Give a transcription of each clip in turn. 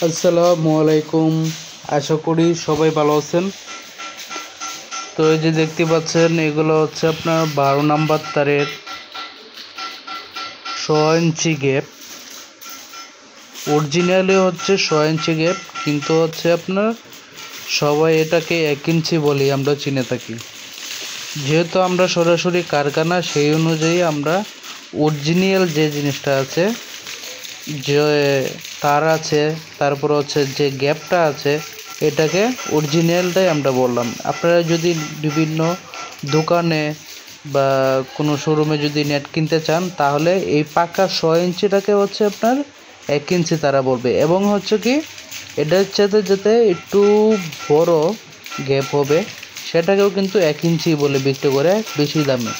আসসালামু আলাইকুম। আশা করি সবাই ভালো আছেন। তো এই যে দেখতে পাচ্ছেন, এগুলো হচ্ছে আপনার 12 নাম্বার তারের 6 ইঞ্চি গ্যাপ। অরিজিনালি হচ্ছে 6 ইঞ্চি গ্যাপ, কিন্তু হচ্ছে আপনার সবাই এটাকে 1 ইঞ্চি বলি আমরা চিনে থাকি। যেহেতু আমরা সরাসরি কারখানা, সেই অনুযায়ী আমরা অরিজিনাল যে জিনিসটা আছে, যে তার আছে, তারপর হচ্ছে যে গ্যাপটা আছে, এটাকে অরিজিনালটাই আমরা বললাম। আপনারা যদি বিভিন্ন দোকানে বা কোনো শোরুমে যদি নেট কিনতে চান, তাহলে এই পাকা 6 ইঞ্চিটাকে হচ্ছে আপনার 1 ইঞ্চি তারা বলবে। এবং হচ্ছে কি, এটার সাথে যেতে একটু বড় গ্যাপ হবে, সেটাকেও কিন্তু 1 ইঞ্চি বলে বিক্রি করে বেশি দামে।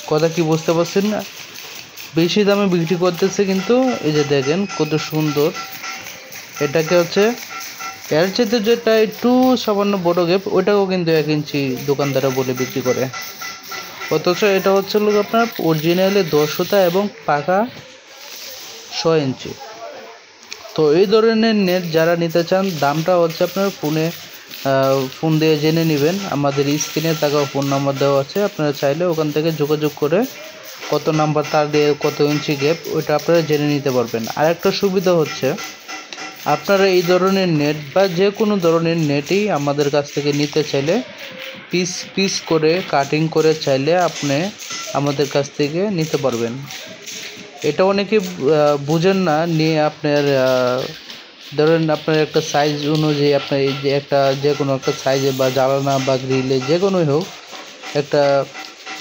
কথা কি বুঝতে পারছেন না? বেশি দামে বিক্রি করতেছে, কিন্তু এই যে দেখেন কত সুন্দর। এটাকে হচ্ছে এর চেয়ে যেটা একটু সামান্য বড় গ্যাপ, ওটাকেও কিন্তু 1 ইঞ্চি দোকানদাররা বলে বিক্রি করে। অথচ এটা হচ্ছে লোক আপনার অরিজিনালি 10 সুতা এবং পাকা 6 ইঞ্চি। তো এই ধরনের নেট যারা নিতে চান, দামটা হচ্ছে আপনার ফোন দিয়ে জেনে নেবেন। আমাদের স্ক্রিনে থাকা ফোন নাম্বার দেওয়া আছে, আপনারা চাইলে ওখান থেকে যোগাযোগ করে কত নাম্বার তার দিয়ে কত ইঞ্চি গ্যাপ, ওইটা আপনারা জেনে নিতে পারবেন। আর একটা সুবিধা হচ্ছে, আপনারা এই ধরনের নেট বা যে কোনো ধরনের নেটই আমাদের কাছ থেকে নিতে চাইলে পিস পিস করে কাটিং করে চাইলে আপনি আমাদের কাছ থেকে নিতে পারবেন। এটা অনেকে বুঝেন না, নিয়ে আপনার ধরেন আপনার একটা সাইজ অনুযায়ী আপনার এই যে একটা যে কোনো একটা সাইজে বা জ্বালানা বা গ্রিলে যে কোনোই হোক, একটা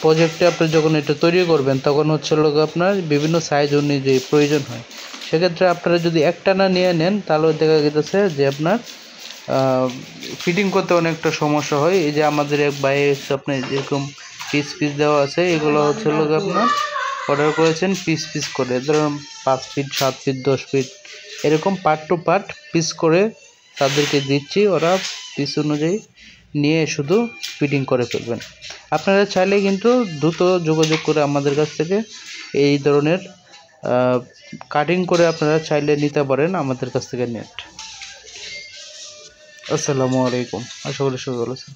প্রজেক্টে আপনি যখন এটা তৈরি করবেন, তখন হচ্ছে লোক আপনার বিভিন্ন সাইজ অনুযায়ী প্রয়োজন হয়। সেক্ষেত্রে আপনারা যদি একটানা নিয়ে নেন, তাহলে দেখা গেছে যে আপনার ফিটিং করতে অনেকটা সমস্যা হয়। এই যে আমাদের এক ভাই হচ্ছে আপনার যেরকম পিস পিস দেওয়া আছে, এগুলো হচ্ছে লোক আপনার অর্ডার করেছেন পিস পিস করে, ধরুন 5 ফিট 7 ফিট 10 ফিট এরকম পার্ট টু পার্ট পিস করে তাদেরকে দিচ্ছি। ওরা পিস অনুযায়ী নিয়ে শুধু ফিটিং করে ফেলবেন। আপনারা চাইলে কিন্তু দ্রুত যোগাযোগ করে আমাদের কাছ থেকে এই ধরনের কাটিং করে আপনারা চাইলে নিতে পারেন আমাদের কাছ থেকে নেট। আসসালামু আলাইকুম। আশা করি সবাই ভালো আছেন।